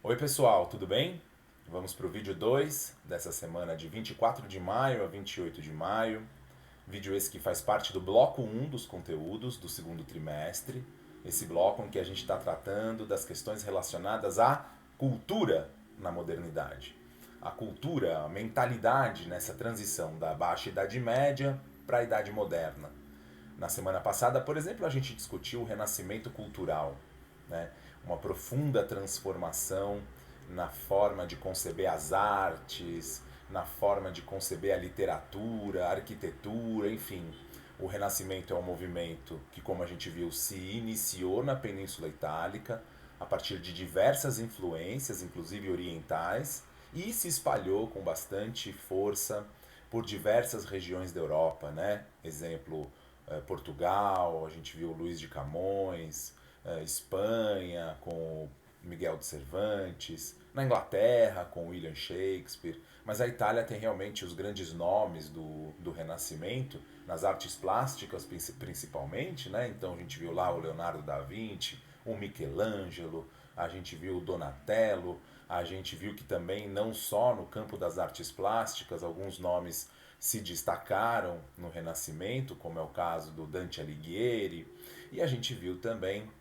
Oi pessoal, tudo bem? Vamos para o vídeo 2 dessa semana de 24 de maio a 28 de maio. Vídeo esse que faz parte do bloco um dos conteúdos do segundo trimestre. Esse bloco em que a gente está tratando das questões relacionadas à cultura na modernidade. A cultura, a mentalidade nessa transição da Baixa Idade Média para a Idade Moderna. Na semana passada, por exemplo, a gente discutiu o renascimento cultural, né? Uma profunda transformação na forma de conceber as artes, na forma de conceber a literatura, a arquitetura, enfim. O Renascimento é um movimento que, como a gente viu, se iniciou na Península Itálica, a partir de diversas influências, inclusive orientais, e se espalhou com bastante força por diversas regiões da Europa, né? Exemplo, Portugal, a gente viu Luís de Camões, Espanha com Miguel de Cervantes, na Inglaterra com William Shakespeare, mas a Itália tem realmente os grandes nomes do Renascimento, nas artes plásticas principalmente, né? Então a gente viu lá o Leonardo da Vinci, o Michelangelo, a gente viu o Donatello, a gente viu que também não só no campo das artes plásticas, alguns nomes se destacaram no Renascimento, como é o caso do Dante Alighieri, e a gente viu também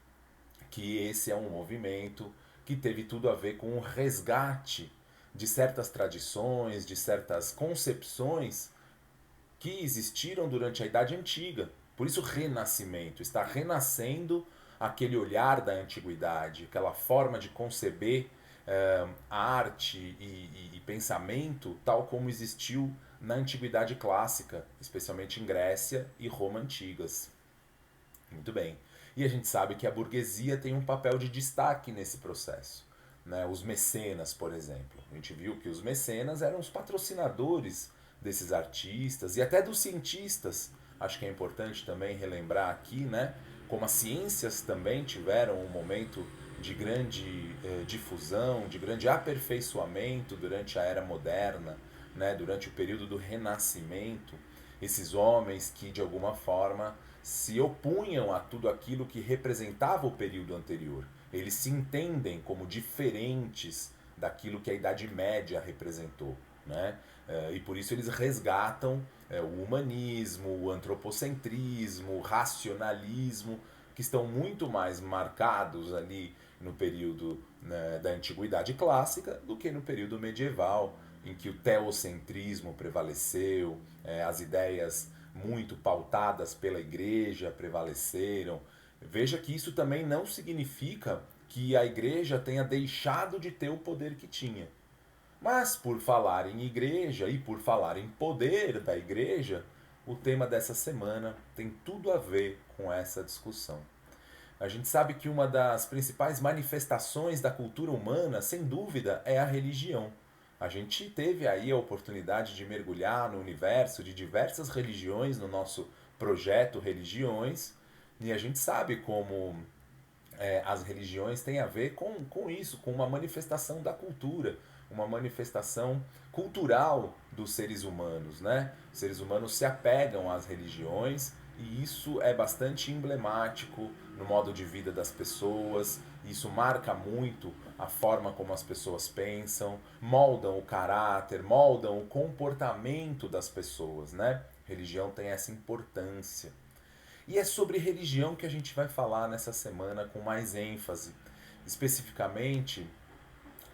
que esse é um movimento que teve tudo a ver com o resgate de certas tradições, de certas concepções que existiram durante a Idade Antiga. Por isso, renascimento, está renascendo aquele olhar da antiguidade, aquela forma de conceber a arte e pensamento tal como existiu na antiguidade clássica, especialmente em Grécia e Roma antigas. Muito bem. E a gente sabe que a burguesia tem um papel de destaque nesse processo. Né? Os mecenas, por exemplo. A gente viu que os mecenas eram os patrocinadores desses artistas e até dos cientistas. Acho que é importante também relembrar aqui, né? Como as ciências também tiveram um momento de grande difusão, de grande aperfeiçoamento durante a era moderna, né? Durante o período do Renascimento. Esses homens que, de alguma forma, se opunham a tudo aquilo que representava o período anterior. Eles se entendem como diferentes daquilo que a Idade Média representou. Né? E por isso eles resgatam o humanismo, o antropocentrismo, o racionalismo, que estão muito mais marcados ali no período, né, da Antiguidade Clássica do que no período medieval, em que o teocentrismo prevaleceu, as ideias muito pautadas pela igreja prevaleceram. Veja que isso também não significa que a igreja tenha deixado de ter o poder que tinha. Mas por falar em igreja e por falar em poder da igreja, o tema dessa semana tem tudo a ver com essa discussão. A gente sabe que uma das principais manifestações da cultura humana, sem dúvida, é a religião. A gente teve aí a oportunidade de mergulhar no universo de diversas religiões no nosso projeto Religiões, e a gente sabe como as religiões têm a ver com isso, com uma manifestação da cultura, uma manifestação cultural dos seres humanos, né? Os seres humanos se apegam às religiões e isso é bastante emblemático no modo de vida das pessoas. Isso marca muito a forma como as pessoas pensam, moldam o caráter, moldam o comportamento das pessoas, né? Religião tem essa importância. E é sobre religião que a gente vai falar nessa semana com mais ênfase. Especificamente,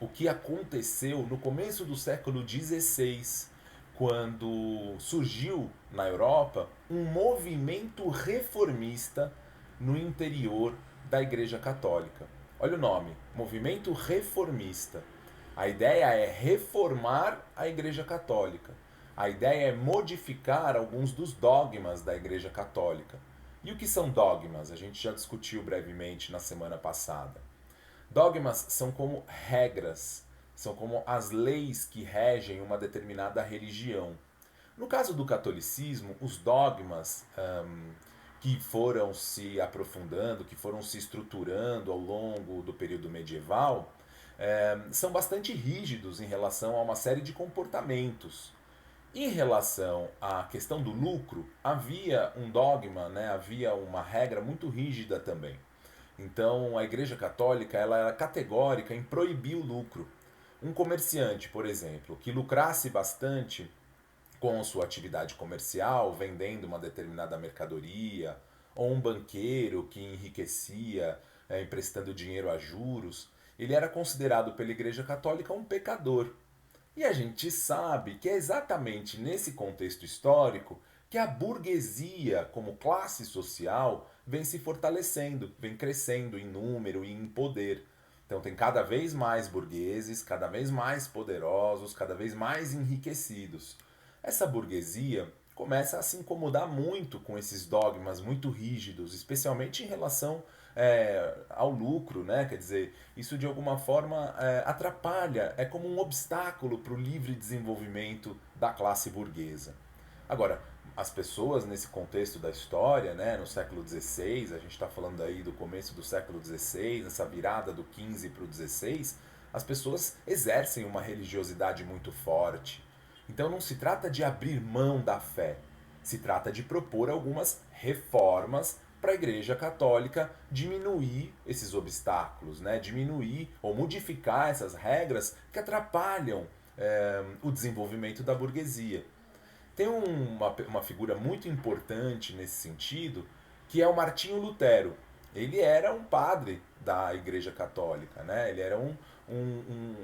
o que aconteceu no começo do século XVI, quando surgiu na Europa um movimento reformista no interior da Igreja Católica. Olha o nome: Movimento Reformista. A ideia é reformar a Igreja Católica. A ideia é modificar alguns dos dogmas da Igreja Católica. E o que são dogmas? A gente já discutiu brevemente na semana passada. Dogmas são como regras, são como as leis que regem uma determinada religião. No caso do catolicismo, os dogmas que foram se aprofundando, que foram se estruturando ao longo do período medieval, são bastante rígidos em relação a uma série de comportamentos. Em relação à questão do lucro, havia um dogma, né, havia uma regra muito rígida também. Então, a Igreja Católica ela era categórica em proibir o lucro. Um comerciante, por exemplo, que lucrasse bastante com sua atividade comercial, vendendo uma determinada mercadoria, ou um banqueiro que enriquecia, emprestando dinheiro a juros, ele era considerado pela Igreja Católica um pecador. E a gente sabe que é exatamente nesse contexto histórico que a burguesia, como classe social, vem se fortalecendo, vem crescendo em número e em poder. Então tem cada vez mais burgueses, cada vez mais poderosos, cada vez mais enriquecidos. Essa burguesia começa a se incomodar muito com esses dogmas muito rígidos, especialmente em relação ao lucro, né? Quer dizer, isso de alguma forma atrapalha, é como um obstáculo para o livre desenvolvimento da classe burguesa. Agora, as pessoas nesse contexto da história, né, no século XVI, a gente está falando aí do começo do século XVI, nessa virada do XV para o XVI, as pessoas exercem uma religiosidade muito forte. Então não se trata de abrir mão da fé, se trata de propor algumas reformas para a Igreja Católica diminuir esses obstáculos, né? Diminuir ou modificar essas regras que atrapalham o desenvolvimento da burguesia. Tem uma figura muito importante nesse sentido, que é o Martinho Lutero. Ele era um padre da Igreja Católica, né? Ele era um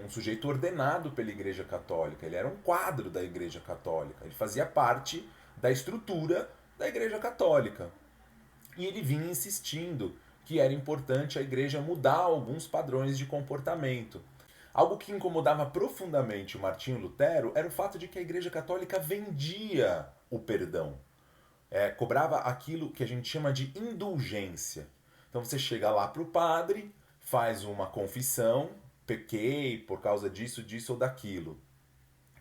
sujeito ordenado pela Igreja Católica, ele era um quadro da Igreja Católica, ele fazia parte da estrutura da Igreja Católica. E ele vinha insistindo que era importante a Igreja mudar alguns padrões de comportamento. Algo que incomodava profundamente o Martinho Lutero era o fato de que a Igreja Católica vendia o perdão. Cobrava aquilo que a gente chama de indulgência. Então você chega lá para o padre, faz uma confissão, pequei por causa disso, disso ou daquilo.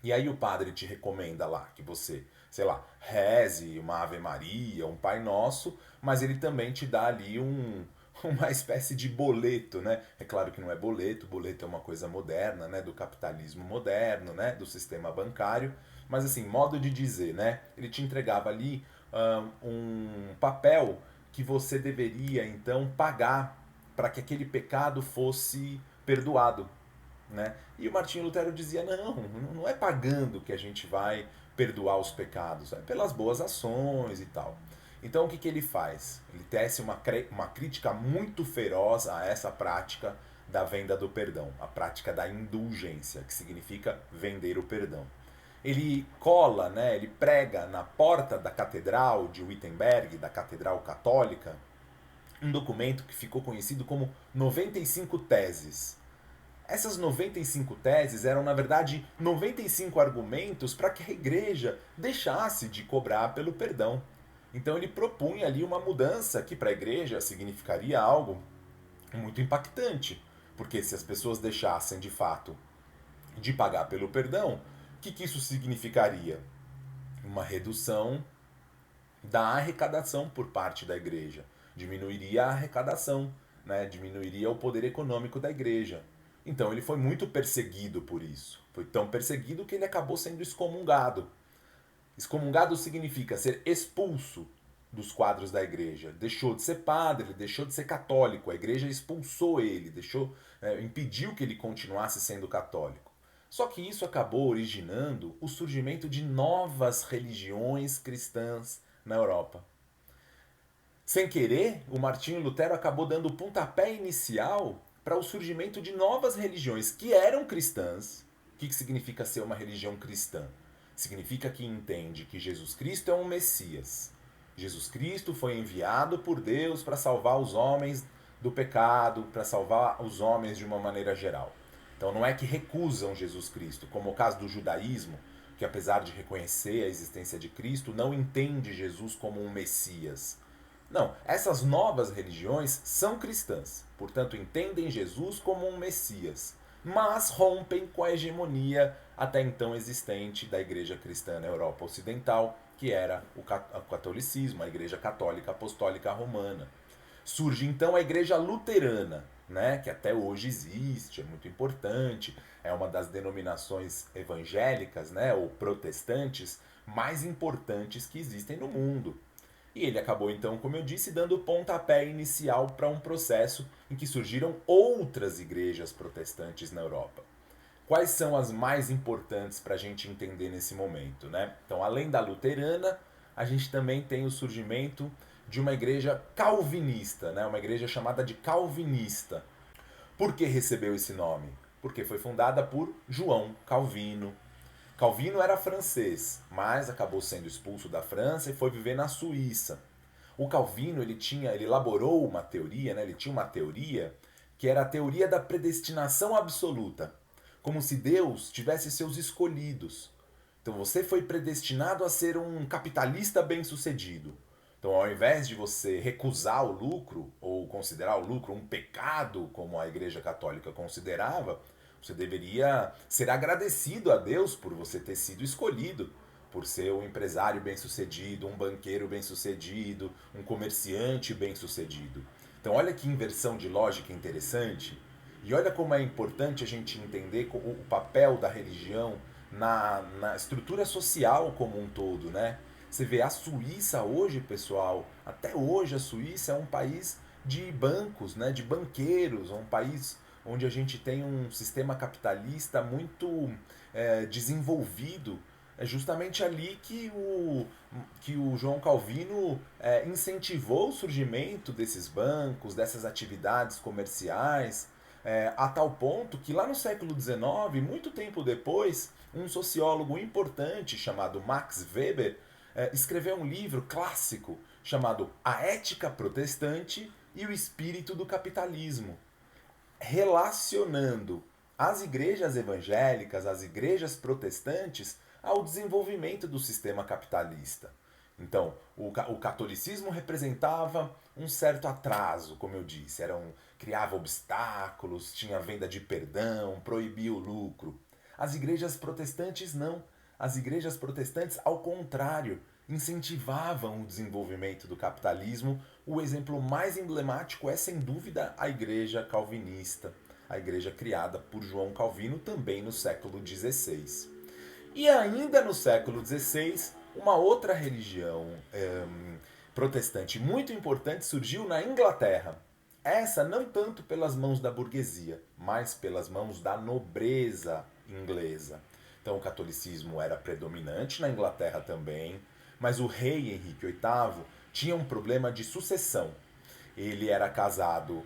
E aí o padre te recomenda lá que você, sei lá, reze uma Ave Maria, um Pai Nosso, mas ele também te dá ali uma espécie de boleto, né? É claro que não é boleto, boleto é uma coisa moderna, né? Do capitalismo moderno, né? Do sistema bancário, mas assim, modo de dizer, né? Ele te entregava ali um papel que você deveria então pagar para que aquele pecado fosse perdoado, né? E o Martinho Lutero dizia: não é pagando que a gente vai perdoar os pecados, é pelas boas ações e tal. Então o que ele faz? Ele tece uma crítica muito feroz a essa prática da venda do perdão, a prática da indulgência, que significa vender o perdão. Ele cola, né, ele prega na porta da catedral de Wittenberg, da catedral católica, um documento que ficou conhecido como 95 teses. Essas 95 teses eram, na verdade, 95 argumentos para que a igreja deixasse de cobrar pelo perdão. Então ele propunha ali uma mudança que para a igreja significaria algo muito impactante, porque se as pessoas deixassem de fato de pagar pelo perdão, o que isso significaria? Uma redução da arrecadação por parte da igreja. Diminuiria a arrecadação, né? Diminuiria o poder econômico da igreja. Então ele foi muito perseguido por isso. Foi tão perseguido que ele acabou sendo excomungado. Excomungado significa ser expulso dos quadros da igreja. Deixou de ser padre, ele deixou de ser católico. A igreja expulsou ele, impediu que ele continuasse sendo católico. Só que isso acabou originando o surgimento de novas religiões cristãs na Europa. Sem querer, o Martinho Lutero acabou dando o pontapé inicial para o surgimento de novas religiões que eram cristãs. O que significa ser uma religião cristã? Significa que entende que Jesus Cristo é um Messias. Jesus Cristo foi enviado por Deus para salvar os homens do pecado, para salvar os homens de uma maneira geral. Então não é que recusam Jesus Cristo, como o caso do judaísmo, que apesar de reconhecer a existência de Cristo, não entende Jesus como um Messias. Não, essas novas religiões são cristãs, portanto entendem Jesus como um Messias, mas rompem com a hegemonia até então existente da igreja cristã na Europa Ocidental, que era o catolicismo, a igreja católica apostólica romana. Surge então a igreja luterana, né, que até hoje existe, é muito importante, é uma das denominações evangélicas, né, ou protestantes mais importantes que existem no mundo. E ele acabou então, como eu disse, dando o pontapé inicial para um processo em que surgiram outras igrejas protestantes na Europa. Quais são as mais importantes para a gente entender nesse momento, né? Então, além da luterana, a gente também tem o surgimento de uma igreja calvinista, né? Uma igreja chamada de calvinista. Por que recebeu esse nome? Porque foi fundada por João Calvino. Calvino era francês, mas acabou sendo expulso da França e foi viver na Suíça. O Calvino ele elaborou uma teoria, né? Ele tinha uma teoria que era a teoria da predestinação absoluta, como se Deus tivesse seus escolhidos. Então você foi predestinado a ser um capitalista bem-sucedido. Então, ao invés de você recusar o lucro ou considerar o lucro um pecado, como a Igreja Católica considerava, você deveria ser agradecido a Deus por você ter sido escolhido, por ser um empresário bem-sucedido, um banqueiro bem-sucedido, um comerciante bem-sucedido. Então, olha que inversão de lógica interessante. E olha como é importante a gente entender o papel da religião na estrutura social como um todo, né? Você vê a Suíça hoje, pessoal, até hoje a Suíça é um país de bancos, né, de banqueiros, um país onde a gente tem um sistema capitalista muito desenvolvido. É justamente ali que o João Calvino incentivou o surgimento desses bancos, dessas atividades comerciais, a tal ponto que lá no século XIX, muito tempo depois, um sociólogo importante chamado Max Weber escreveu um livro clássico chamado A Ética Protestante e o Espírito do Capitalismo, relacionando as igrejas evangélicas, as igrejas protestantes, ao desenvolvimento do sistema capitalista. Então, o catolicismo representava um certo atraso, como eu disse, criava obstáculos, tinha venda de perdão, proibia o lucro. As igrejas protestantes não. As igrejas protestantes, ao contrário, incentivavam o desenvolvimento do capitalismo. O exemplo mais emblemático é, sem dúvida, a igreja calvinista, a igreja criada por João Calvino também no século XVI. E ainda no século XVI, uma outra religião protestante muito importante surgiu na Inglaterra. Essa não tanto pelas mãos da burguesia, mas pelas mãos da nobreza inglesa. Então o catolicismo era predominante na Inglaterra também, mas o rei Henrique VIII tinha um problema de sucessão. Ele era casado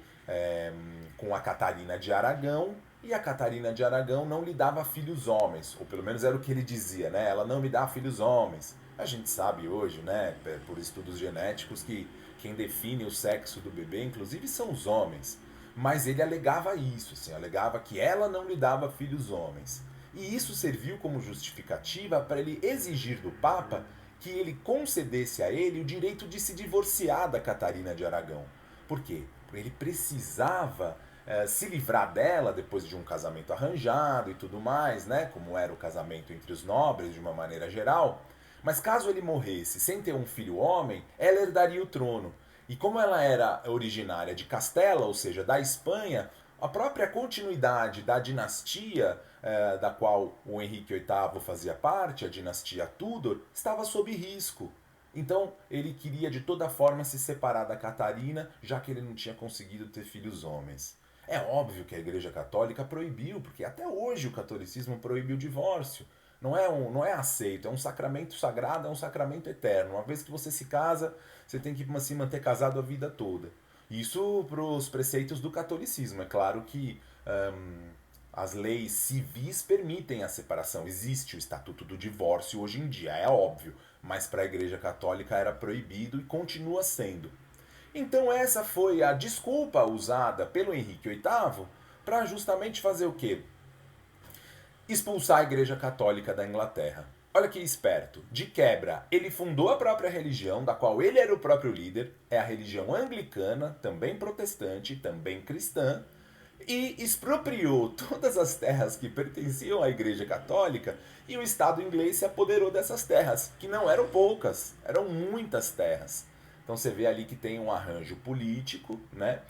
com a Catarina de Aragão, e a Catarina de Aragão não lhe dava filhos homens, ou pelo menos era o que ele dizia, né? Ela não me dá filhos homens. A gente sabe hoje, né, por estudos genéticos, que quem define o sexo do bebê, inclusive, são os homens. Mas ele alegava isso, assim, alegava que ela não lhe dava filhos homens. E isso serviu como justificativa para ele exigir do Papa que ele concedesse a ele o direito de se divorciar da Catarina de Aragão. Por quê? Porque ele precisava se livrar dela depois de um casamento arranjado e tudo mais, né? Como era o casamento entre os nobres de uma maneira geral. Mas caso ele morresse sem ter um filho homem, ela herdaria o trono. E como ela era originária de Castela, ou seja, da Espanha, a própria continuidade da dinastia da qual o Henrique VIII fazia parte, a dinastia Tudor, estava sob risco. Então ele queria de toda forma se separar da Catarina, já que ele não tinha conseguido ter filhos homens. É óbvio que a Igreja Católica proibiu, porque até hoje o catolicismo proíbe o divórcio. Não é aceito, é um sacramento sagrado, é um sacramento eterno. Uma vez que você se casa, você tem que se manter casado a vida toda. Isso para os preceitos do catolicismo. É claro que as leis civis permitem a separação. Existe o Estatuto do Divórcio hoje em dia, é óbvio. Mas para a Igreja Católica era proibido e continua sendo. Então essa foi a desculpa usada pelo Henrique VIII para justamente fazer o quê? Expulsar a Igreja Católica da Inglaterra. Olha que esperto. De quebra, ele fundou a própria religião, da qual ele era o próprio líder, é a religião anglicana, também protestante, também cristã, e expropriou todas as terras que pertenciam à Igreja Católica, e o Estado inglês se apoderou dessas terras, que não eram poucas, eram muitas terras. Então você vê ali que tem um arranjo político, né?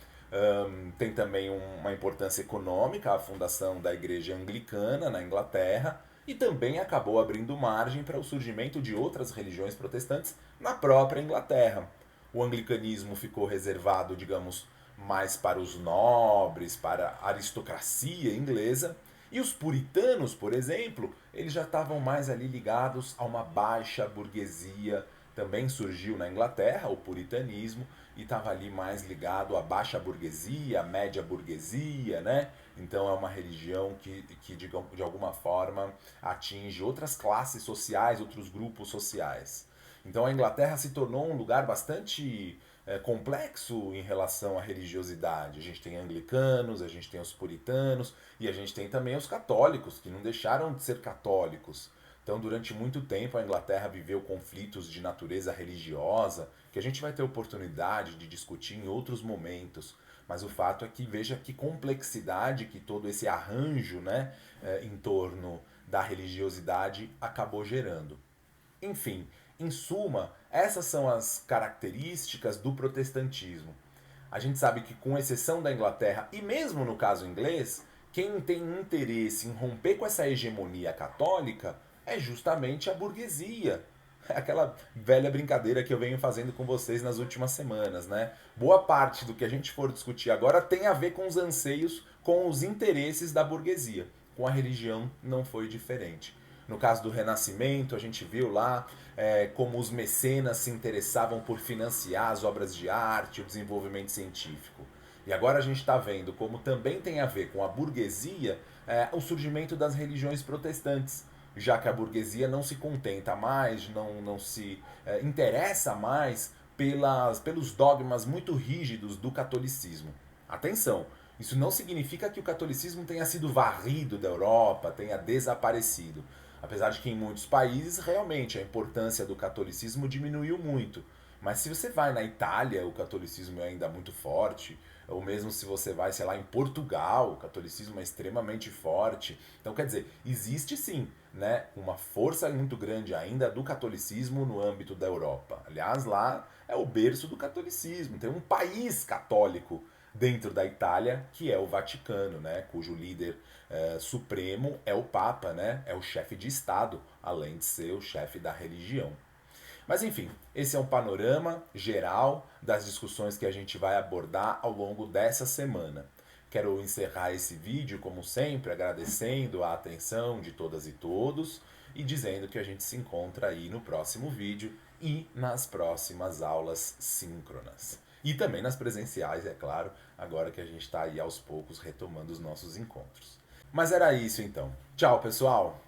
Tem também uma importância econômica, a fundação da Igreja Anglicana na Inglaterra, e também acabou abrindo margem para o surgimento de outras religiões protestantes na própria Inglaterra. O anglicanismo ficou reservado, digamos, mais para os nobres, para a aristocracia inglesa, e os puritanos, por exemplo, eles já estavam mais ali ligados a uma baixa burguesia. Também surgiu na Inglaterra o puritanismo e estava ali mais ligado à baixa burguesia, à média burguesia, né? Então é uma religião que de alguma forma atinge outras classes sociais, outros grupos sociais. Então a Inglaterra se tornou um lugar bastante complexo em relação à religiosidade. A gente tem anglicanos, a gente tem os puritanos e a gente tem também os católicos, que não deixaram de ser católicos. Então, durante muito tempo, a Inglaterra viveu conflitos de natureza religiosa, que a gente vai ter oportunidade de discutir em outros momentos. Mas o fato é que veja que complexidade que todo esse arranjo, né, em torno da religiosidade acabou gerando. Enfim, em suma, essas são as características do protestantismo. A gente sabe que, com exceção da Inglaterra, e mesmo no caso inglês, quem tem interesse em romper com essa hegemonia católica é justamente a burguesia. É aquela velha brincadeira que eu venho fazendo com vocês nas últimas semanas, né? Boa parte do que a gente for discutir agora tem a ver com os anseios, com os interesses da burguesia. Com a religião não foi diferente. No caso do Renascimento, a gente viu lá como os mecenas se interessavam por financiar as obras de arte, o desenvolvimento científico. E agora a gente está vendo como também tem a ver com a burguesia o surgimento das religiões protestantes, já que a burguesia não se contenta mais, não se interessa mais pelos dogmas muito rígidos do catolicismo. Atenção, isso não significa que o catolicismo tenha sido varrido da Europa, tenha desaparecido. Apesar de que em muitos países realmente a importância do catolicismo diminuiu muito. Mas se você vai na Itália, o catolicismo é ainda muito forte, ou mesmo se você vai, sei lá, em Portugal, o catolicismo é extremamente forte. Então, quer dizer, existe sim, né, uma força muito grande ainda do catolicismo no âmbito da Europa. Aliás, lá é o berço do catolicismo. Tem um país católico dentro da Itália, que é o Vaticano, né, cujo líder supremo é o Papa, né, é o chefe de Estado, além de ser o chefe da religião. Mas enfim, esse é um panorama geral das discussões que a gente vai abordar ao longo dessa semana. Quero encerrar esse vídeo, como sempre, agradecendo a atenção de todas e todos e dizendo que a gente se encontra aí no próximo vídeo e nas próximas aulas síncronas. E também nas presenciais, é claro, agora que a gente está aí aos poucos retomando os nossos encontros. Mas era isso então. Tchau, pessoal!